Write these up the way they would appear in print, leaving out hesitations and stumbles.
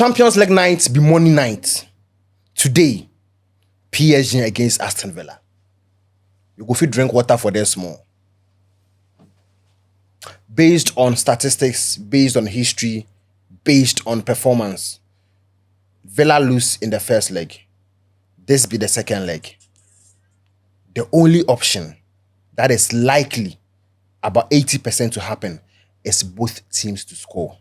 Champions League night be morning night. Today, PSG against Aston Villa. You go fit drink water for them small. Based on statistics, based on history, based on performance, Villa lose in the first leg. This be the second leg. The only option that is likely about 80% to happen is both teams to score.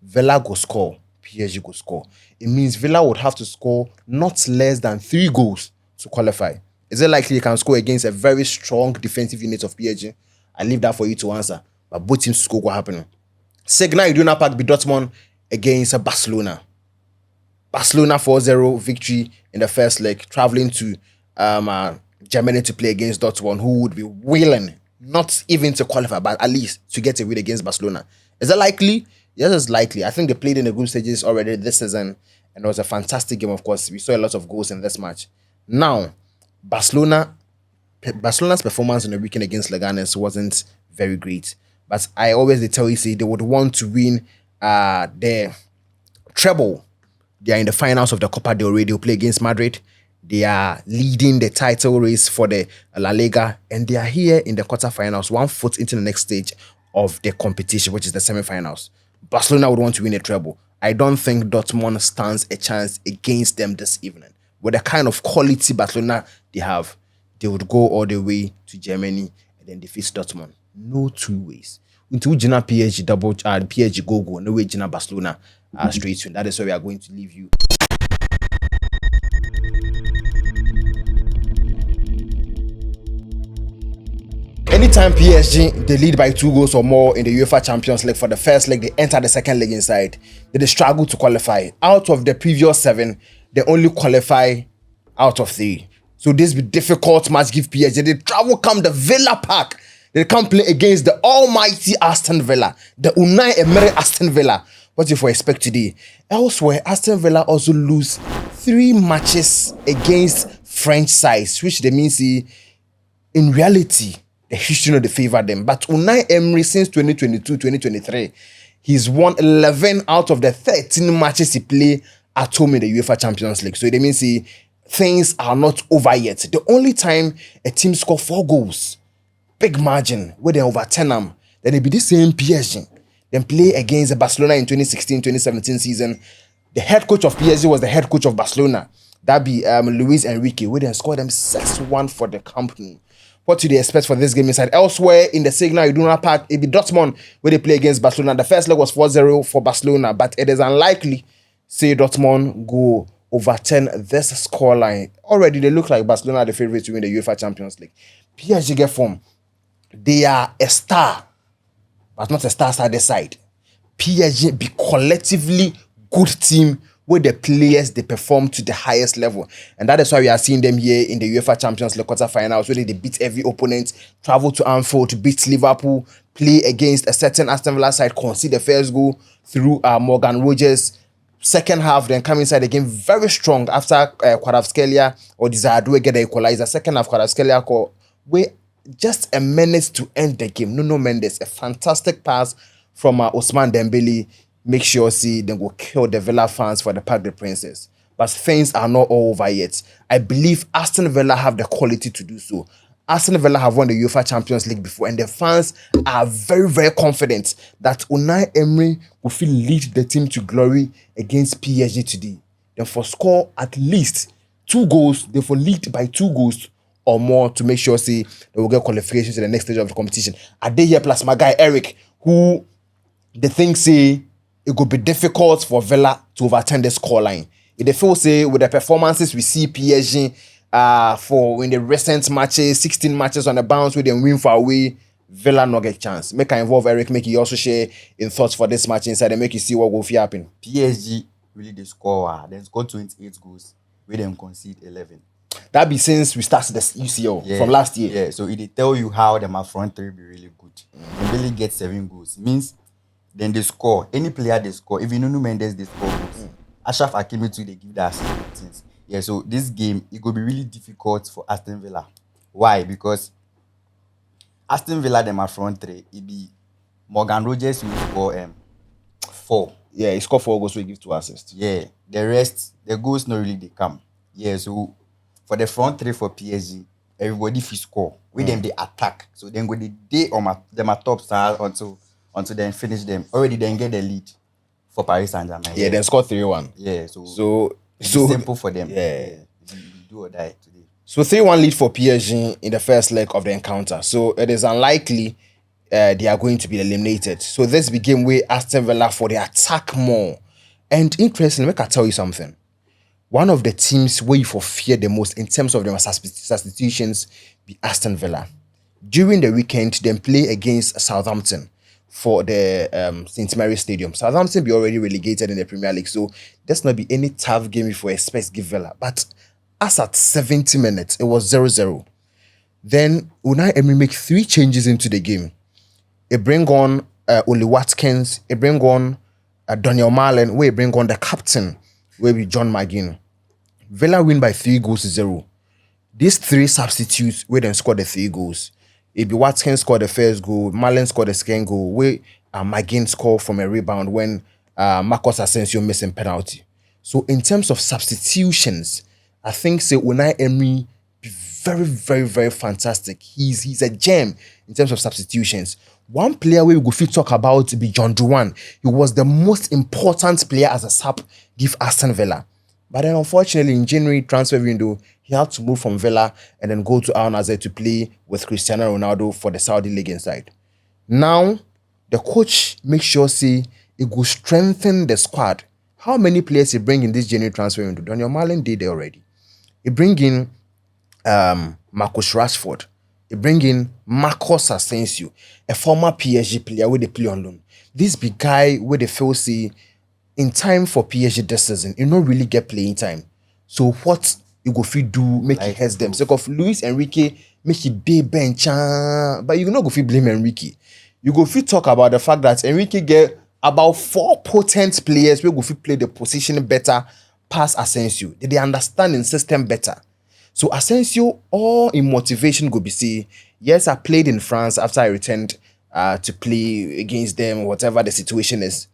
Villa go score, PSG go score. It means Villa would have to score not less than 3 goals to qualify. Is it likely you can score against a very strong defensive unit of PSG? I leave that for you to answer. But both teams to score what happening. Signal Iduna Park be Dortmund against Barcelona. Barcelona 4-0 victory in the first leg, traveling to Germany to play against Dortmund, who would be willing not even to qualify, but at least to get a win against Barcelona. Is that likely? Yes, it's likely. I think they played in the group stages already this season, and it was a fantastic game, of course. We saw a lot of goals in this match. Now, Barcelona's performance in the weekend against Leganes wasn't very great. But I always tell you, say they would want to win their treble. They are in the finals of the Copa del Rey. They'll play against Madrid. They are leading the title race for the La Liga, and they are here in the quarterfinals, 1 foot into the next stage of the competition, which is the semifinals. Barcelona would want to win a treble. I don't think Dortmund stands a chance against them this evening. With the kind of quality Barcelona they have, they would go all the way to Germany and then defeat Dortmund. No two ways. Until Gina PSG PSG go, no way Gina Barcelona straight to. That is where we are going to leave you. Anytime PSG, they lead by 2 goals or more in the UEFA Champions League for the first leg, they enter the second leg inside. They struggle to qualify. Out of the previous 7, they only qualify out of 3. So this be difficult match give PSG. They travel come the Villa Park. They come play against the almighty Aston Villa, the Unai Emery Aston Villa. What if we expect today? Elsewhere, Aston Villa also lose 3 matches against French sides, which they mean see in reality the history not they favor them. But Unai Emery since 2022-2023, he's won 11 out of the 13 matches he play at home in the UEFA Champions League. So they mean see things are not over yet. The only time a team score 4 goals, big margin, where they overturn them, then it be the same PSG. Then play against Barcelona in 2016-2017 season. The head coach of PSG was the head coach of Barcelona. That be Luis Enrique, where they scored them 6-1 for the company. What do they expect for this game inside? Elsewhere in the Signal Iduna Park, it be Dortmund where they play against Barcelona. The first leg was 4-0 for Barcelona, but it is unlikely say Dortmund go overturn this scoreline. Already they look like Barcelona are the favourites to win the UEFA Champions League. PSG get form. They are a star, but not a star side side. PSG be collectively good team where the players they perform to the highest level, and that is why we are seeing them here in the UEFA Champions League quarterfinals, where they beat every opponent, travel to Anfield to beat Liverpool, play against a certain Aston Villa side, concede the first goal through Morgan Rogers. Second half, then come inside again very strong after Kvaratskhelia or Desiree get the equalizer. Second half, Kvaratskhelia where just a minute to end the game. Nuno Mendes, a fantastic pass from Ousmane Dembélé. Make sure see they go kill the Villa fans for the Parc des Princes. But things are not all over yet. I believe Aston Villa have the quality to do so. Aston Villa have won the UEFA Champions League before, and the fans are very, very confident that Unai Emery will lead the team to glory against PSG today. Then for score at least 2 goals, they for lead by 2 goals or more to make sure see they will get qualifications to the next stage of the competition. Are they here plus my guy Eric, who the thing say it could be difficult for Villa to overturn the scoreline. If they feel say with the performances we see PSG for in the recent matches, 16 matches on the bounce with them win for away, Villa not get chance. Make I involve Eric, make you also share in thoughts for this match inside and make you see what will happen. PSG really the score, then score 28 goals, we then concede 11. That be since we started the UCL from last year. Yeah, so it tell you how them front 3 be really good. They really get 7 goals. It means then they score. Any player they score, even Nuno Mendes they score goals. Achraf Hakimi too, they give that assist. Yeah, so this game it could be really difficult for Aston Villa. Why? Because Aston Villa them front 3, it be Morgan Rogers will score 4. Yeah, he scored 4 goals, so he gives 2 assists. Yeah, the rest, the goals not really they come. Yeah, so for the front three for PSG, everybody fi score. With them they attack. So then go the day on them at top star until then finish them. Already then get the lead for Paris Saint-Germain. Yeah, then score 3-1. Yeah, So it's simple for them. Yeah. You do or die today. So 3-1 lead for PSG in the first leg of the encounter. So it is unlikely they are going to be eliminated. So this became where Aston Villa for the attack more. And interestingly, make I tell you something. One of the teams where you for fear the most in terms of their substitutions be Aston Villa. During the weekend, they play against Southampton for the St. Mary's Stadium. Southampton be already relegated in the Premier League, so there's not be any tough game if we expect give Villa. But as at 70 minutes, it was 0-0. Then Unai Emery make 3 changes into the game. It bring on Ollie Watkins, it bring on Daniel Marlin, where it bring on the captain, where be John McGinn. Villa win by 3-0. These 3 substitutes where then scored the 3 goals. It be Watkins scored the first goal, Marlin scored the second goal, where McGinn scored from a rebound when Marcos Asensio missing penalty. So in terms of substitutions, I think say Unai Emery be very, very, very fantastic. He's a gem in terms of substitutions. One player we go fit talk about be John Duan. He was the most important player as a sub give Aston Villa. But then unfortunately in January transfer window, he had to move from Villa and then go to Al Nassr to play with Cristiano Ronaldo for the Saudi League inside. Now, the coach makes sure say he go strengthen the squad. How many players he bring in this January transfer window? Daniel Marlin did there already. He bring in Marcus Rashford. He bring in Marcos Asensio, a former PSG player where they play on loan. This big guy where they feel say in time for PSG this season, you don't really get playing time. So what you go fit do make it hurt them? So of Luis Enrique make it day bench, but you not go fit blame Enrique. You go fit talk about the fact that Enrique get about 4 potent players who go fit play the position better past Asensio. They understand the system better. So Asensio, all in motivation go be say, yes, I played in France after I returned to play against them, whatever the situation is.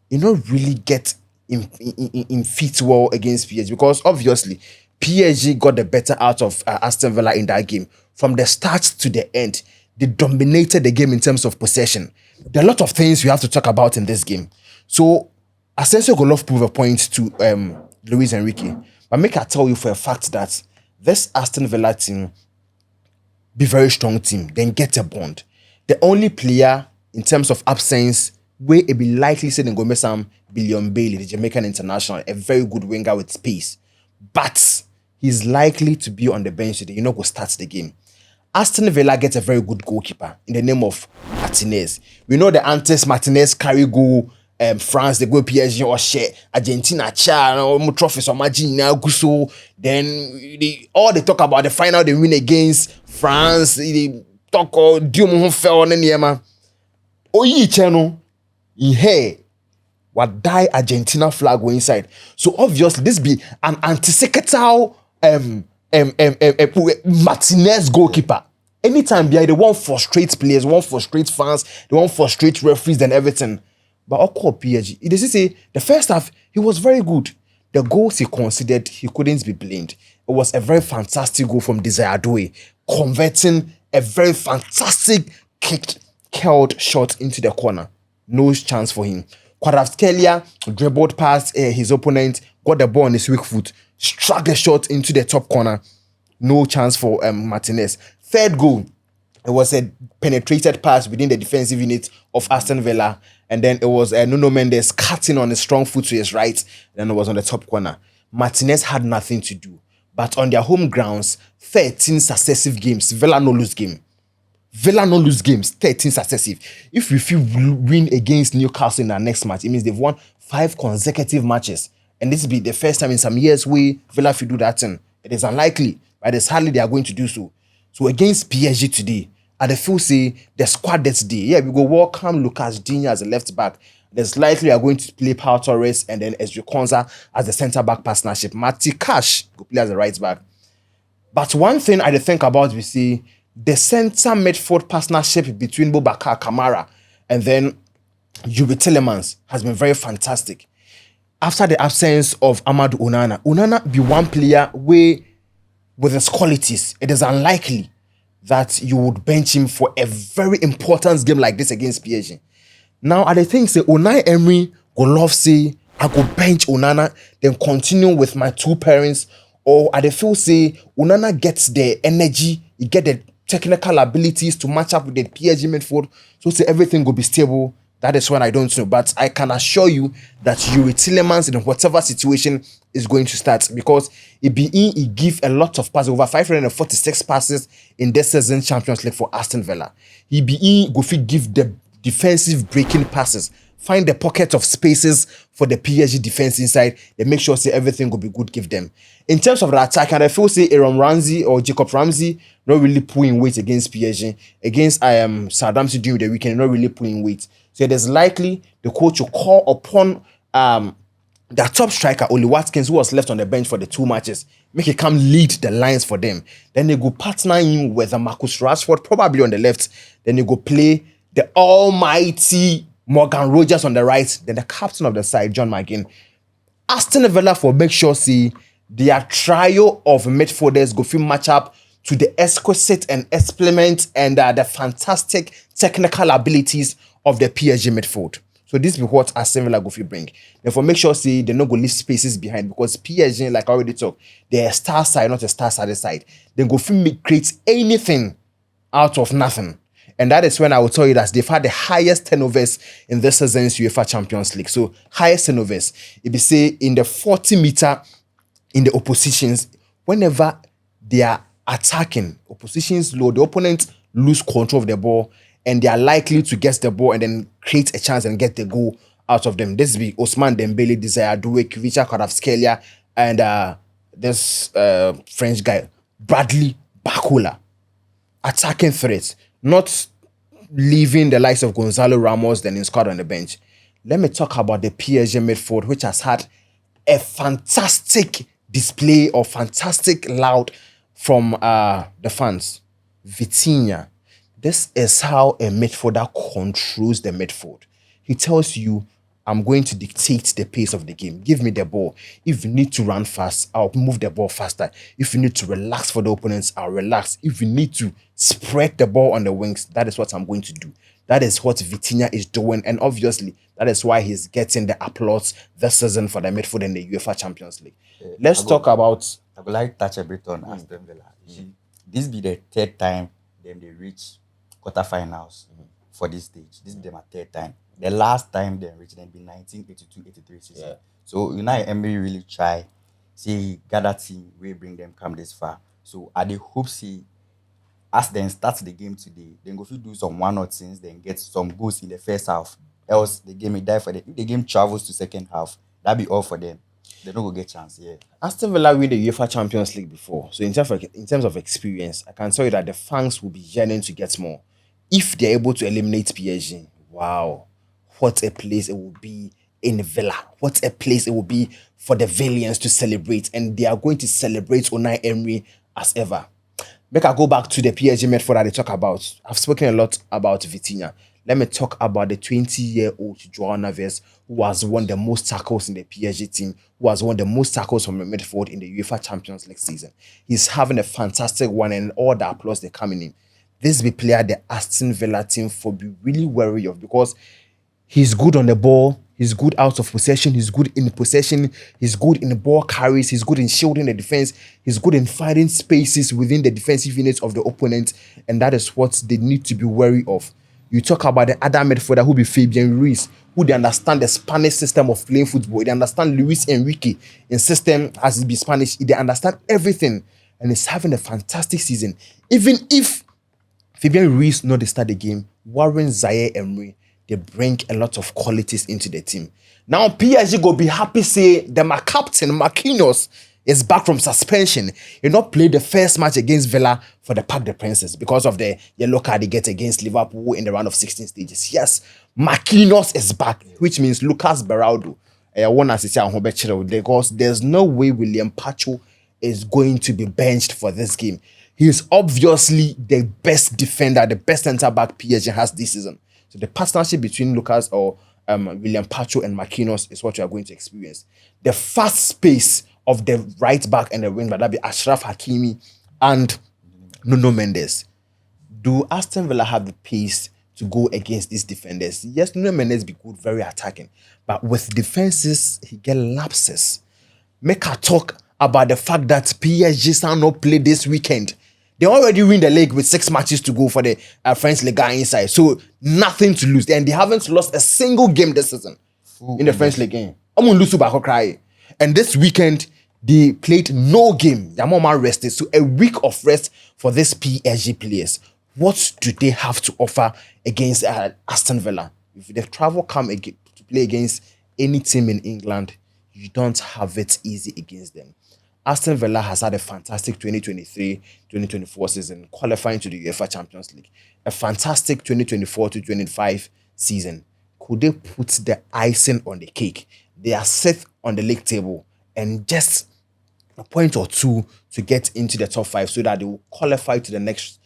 You don't really get in fit well against PSG because obviously PSG got the better out of Aston Villa in that game. From the start to the end, they dominated the game in terms of possession. There are a lot of things we have to talk about in this game. So Asensio go love prove a point to Luis Enrique. But make I tell you for a fact that this Aston Villa team be very strong team, then get a bond. The only player in terms of absence where it be likely say they go miss Billion Bailey, the Jamaican international, a very good winger with space. But he's likely to be on the bench today. You know, go start the game. Aston Villa gets a very good goalkeeper in the name of Martinez. We know the Antes Martinez carry goal France, they go PSG or share Argentina, more trophies or Magina, Gusso. Then all they talk about the final they win against France. They talk or Diomon fell on any ema. Oyi channel, hey, what die Argentina flag go inside. So obviously this be an anticipatal Martinez goalkeeper. Anytime they won't frustrate players, won't frustrate fans, they won't frustrate referees and everything. But I'll call PSG. It is to say the first half he was very good. The goals he considered, he couldn't be blamed. It was a very fantastic goal from Desire Doué, converting a very fantastic curled shot into the corner. No chance for him. Kvaratskhelia dribbled past his opponent, got the ball on his weak foot, struck the shot into the top corner. No chance for Martinez. Third goal, it was a penetrated pass within the defensive unit of Aston Villa. And then it was Nuno Mendes cutting on his strong foot to his right. Then it was on the top corner. Martinez had nothing to do. But on their home grounds, 13 successive games. Villa no lose game. Villa no lose games, 13 successive. If we win against Newcastle in our next match, it means they've won 5 consecutive matches. And this will be the first time in some years where Villa will do that thing. It is unlikely, but it's hardly they are going to do so. So against PSG today, at the full say the squad that's there. Yeah, we go welcome Lucas Digne as a left back. There's likely we are going to play Pau Torres and then Ezri Konsa as the centre back partnership. Mati Cash go play as a right back. But one thing I think about we see the centre midfield partnership between Boubacar Kamara and then Yuri Tillemans has been very fantastic. After the absence of Amadou Onana be one player where, with his qualities, it is unlikely that you would bench him for a very important game like this against PSG. Now, I think say Unai Emery go love say I go bench Onana, then continue with my two pairings, or I feel say Onana gets the energy, he get the technical abilities to match up with the PSG midfield, so say everything will be stable. That is when I don't know, but I can assure you that Yuri Tillemans in whatever situation is going to start, because he give a lot of passes, over 546 passes in this season Champions League for Aston Villa. He go fit give the defensive breaking passes, find the pocket of spaces for the PSG defense inside. They make sure say everything will be good. Give them in terms of the attack, and I feel say Aaron Ramsey or Jacob Ramsey not really pulling weight against PSG. Against Saddam during the weekend, not really pulling weight. So it is likely the coach will call upon their top striker, Ollie Watkins, who was left on the bench for the 2 matches, make him come lead the lines for them. Then they go partner him with Marcus Rashford, probably on the left. Then they go play the almighty Morgan Rogers on the right. Then the captain of the side, John McGinn. Aston Villa for make sure see their trio of midfielders go fit match up to the exquisite and experiment and the fantastic technical abilities of the PSG midfield. So this be what Aston Villa go fit bring. Therefore, make sure see they not go leave spaces behind, because PSG, like I already talked, they're a star side, not a star-sided side. They go fit create anything out of nothing. And that is when I will tell you that they've had the highest turnovers in this season's UEFA Champions League. So highest turnovers. If you say in the 40-meter in the oppositions, whenever they are attacking, oppositions low, the opponent lose control of the ball, and they are likely to get the ball and then create a chance and get the goal out of them. This be Ousmane Dembélé, Desire Doué, Kvicha Kvaratskhelia, and this French guy, Bradley Barcola. Attacking threats, not leaving the likes of Gonzalo Ramos then in squad on the bench. Let me talk about the PSG midfield, which has had a fantastic display or fantastic loud from the fans. Vitinha. This is how a midfielder controls the midfield. He tells you, I'm going to dictate the pace of the game. Give me the ball. If you need to run fast, I'll move the ball faster. If you need to relax for the opponents, I'll relax. If you need to spread the ball on the wings, that is what I'm going to do. That is what Vitinha is doing. And obviously, that is why he's getting the applause this season for the midfield in the UEFA Champions League. Let's talk about... I would like to touch a bit on Aston Villa. This be the third time they reach quarterfinals for this stage. This be my third time. The last time they reached them in 1982-83 season. Yeah. So Unai Emery really try, see gather team, we bring them come this far. So I hope see as then start the game today, then go do some one or things, then get some goals in the first half. Else the game will die for them. If the game travels to second half, that be all for them. They don't go get chance. Yeah. Aston Villa win the UEFA Champions League before. So in terms of experience, I can tell you that the fans will be yearning to get more. If they're able to eliminate PSG, wow. What a place it will be in Villa. What a place it will be for the Villians to celebrate. And they are going to celebrate Unai Emery as ever. Make I go back to the PSG midfield that they talk about. I've spoken a lot about Vitinha. Let me talk about the 20-year-old João Neves, who has won the most tackles in the PSG team, who has won the most tackles from the midfield in the UEFA Champions League season. He's having a fantastic one, and all the applause they're coming in. This be player the Aston Villa team for be really wary of, because he's good on the ball. He's good out of possession. He's good in possession. He's good in the ball carries. He's good in shielding the defense. He's good in finding spaces within the defensive units of the opponent. And that is what they need to be wary of. You talk about the other midfielder who be Fabian Ruiz, who they understand the Spanish system of playing football. They understand Luis Enrique in system as it be Spanish. They understand everything. And he's having a fantastic season. Even if Fabian Ruiz not start the game, Warren Zaire Emery, they bring a lot of qualities into the team. Now PSG go be happy say that my captain Marquinhos is back from suspension. He not played the first match against Villa for the Parc des Princes because of the yellow card he get against Liverpool in the round of 16 stages. Yes, Marquinhos is back, which means Lucas Beraldo. Because there's no way William Pacho is going to be benched for this game. He is obviously the best defender, the best centre-back PSG has this season. So the partnership between Lucas or William Pacho and Marquinhos is what you are going to experience. The fast pace of the right back and the wing back, that be Achraf Hakimi and Nuno Mendes. Do Aston Villa have the pace to go against these defenders? Yes, Nuno Mendes be good, very attacking, but with defenses, he get lapses. Make her talk about the fact that PSG shall not play this weekend. They already win the league with 6 matches to go for the French Ligue 1 inside, so nothing to lose. And they haven't lost a single game this season in the French Ligue 1. I'm gonna lose to Barca cry. And this weekend, they played no game. Yamama rested, so a week of rest for these PSG players. What do they have to offer against Aston Villa? If they travel to play against any team in England, you don't have it easy against them. Aston Villa has had a fantastic 2023-2024 season, qualifying to the UEFA Champions League. A fantastic 2024-2025 season. Could they put the icing on the cake? They are set on the league table and just a point or two to get into the top 5 so that they will qualify to the next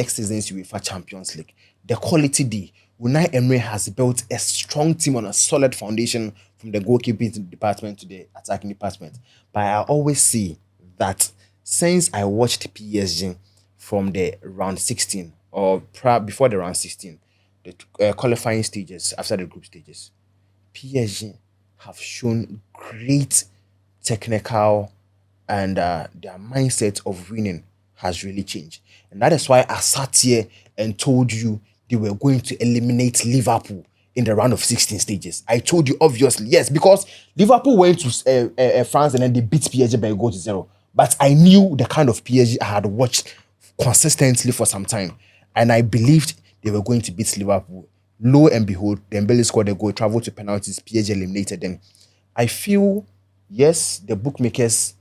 season's UEFA Champions League. The quality D. Unai Emery has built a strong team on a solid foundation from the goalkeeping department to the attacking department. But I always see that since I watched PSG from the round 16 or before the round 16, the qualifying stages, after the group stages, PSG have shown great technical and their mindset of winning has really changed. And that is why I sat here and told you they were going to eliminate Liverpool in the round of 16 stages. I told you, obviously, yes, because Liverpool went to France and then they beat PSG by a goal to 0. But I knew the kind of PSG I had watched consistently for some time. And I believed they were going to beat Liverpool. Lo and behold, Dembélé scored a goal, traveled to penalties, PSG eliminated them. I feel, yes, the bookmakers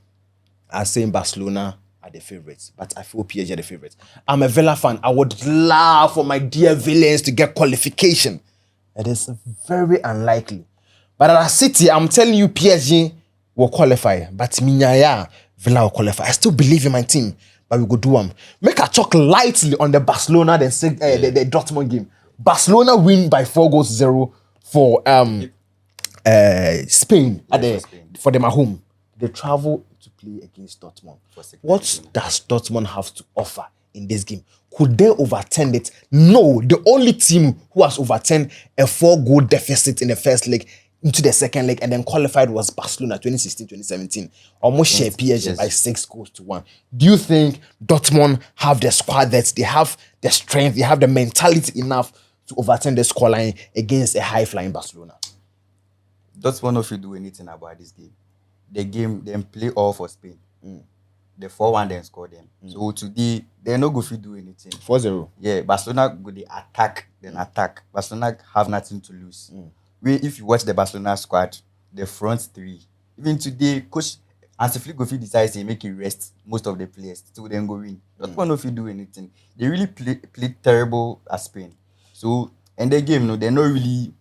are saying Barcelona are the favourites, but I feel PSG are the favourites. I'm a Villa fan. I would love for my dear villains to get qualification. It is very unlikely. But at City, I'm telling you, PSG will qualify. But Minyaya, Villa will qualify. I still believe in my team, but we go do them. Make a talk lightly on the Barcelona, the Dortmund game. Barcelona win by 4-0 for Spain for them at home. They travel to play against Dortmund. What does Dortmund have to offer in this game? Could they overturn it? No, the only team who has overturned a 4-goal deficit in the first leg into the second leg and then qualified was Barcelona 2016-2017. Almost share PSG by 6-1. Do you think Dortmund have the squad that they have the strength, they have the mentality enough to overturn the scoreline against a high-flying Barcelona? Dortmund not do anything about this game. The game, them play all for Spain. The 4-1 then score them. So today, they're not going to do anything. 4-0. Yeah, Barcelona go the attack. Barcelona have nothing to lose. If you watch the Barcelona squad, the front 3, even today, coach Hansi Flick decides to make it rest most of the players to then go win. Dortmund not do anything. They really play terrible at Spain. So in the game, no, they're not really.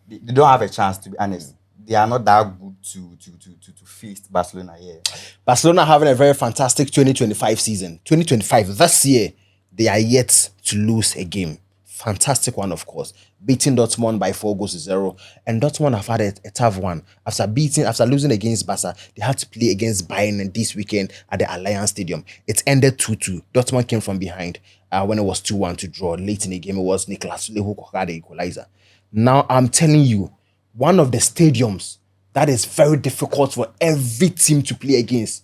They don't have a chance, to be honest. They are not that good to face Barcelona here. Barcelona having a very fantastic 2025 season. 2025, this year, they are yet to lose a game. Fantastic one, of course. Beating Dortmund by 4-0. And Dortmund have had a tough one. After losing against Barca, they had to play against Bayern this weekend at the Allianz Stadium. It ended 2-2. Dortmund came from behind when it was 2-1 to draw. Late in the game, it was Niklas Süle who got the equalizer. Now, I'm telling you, one of the stadiums that is very difficult for every team to play against,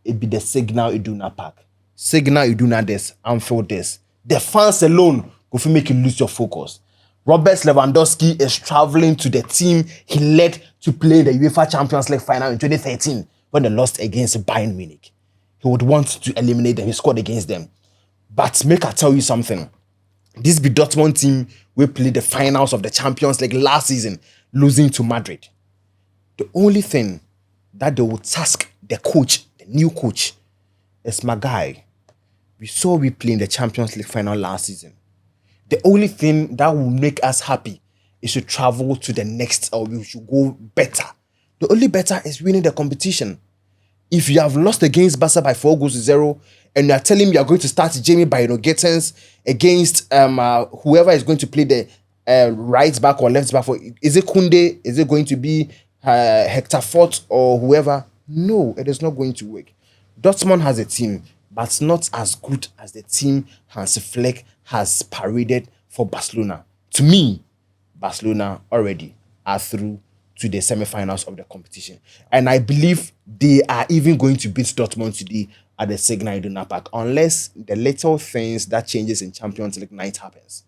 it be the Signal Iduna Park. Signal Iduna Des, Anfield Des. The fans alone go for make you lose your focus. Robert Lewandowski is traveling to the team he led to play the UEFA Champions League final in 2013 when they lost against Bayern Munich. He would want to eliminate them. He scored against them. But make I tell you something. This be Dortmund team we played the finals of the Champions League last season, losing to Madrid. The only thing that they will task the coach, the new coach, is my guy. We saw we play in the Champions League final last season. The only thing that will make us happy is to travel to the next, or we should go better. The only better is winning the competition. If you have lost against Barca by 4-0, and you are telling me you are going to start Jamie Bino Gittens against whoever is going to play the right back or left back for? Is it Kunde? Is it going to be Hector Fort or whoever? No, it is not going to work. Dortmund has a team, but not as good as the team Hans Flick has paraded for Barcelona. To me, Barcelona already are through to the semifinals of the competition. And I believe they are even going to beat Dortmund today at the Signal Iduna Park, unless the little things that changes in Champions League night happens.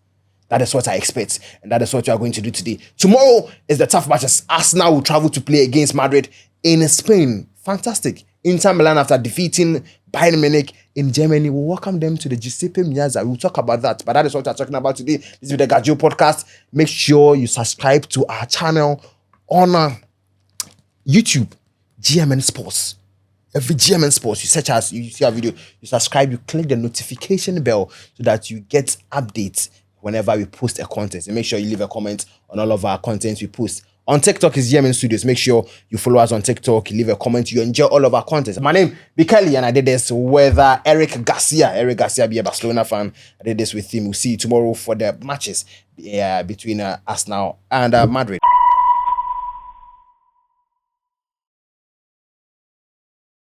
That is what I expect, and that is what we are going to do today. Tomorrow is the tough matches. Arsenal will travel to play against Madrid in Spain. Fantastic. Inter Milan, after defeating Bayern Munich in Germany, will welcome them to the Giuseppe Meazza. We'll talk about that, but that is what we're talking about today. This is the Gajo podcast. Make sure you subscribe to our channel on YouTube, GMN Sports. Every GMN Sports, you search us, you see our video, you subscribe, you click the notification bell so that you get updates whenever we post a content. And make sure you leave a comment on all of our contents we post. On TikTok is GMN Studios. Make sure you follow us on TikTok, you leave a comment, you enjoy all of our content. My name is Kelly, and I did this with Eric Garcia. Eric Garcia, be a Barcelona fan. I did this with him. We'll see you tomorrow for the matches between Arsenal and Madrid.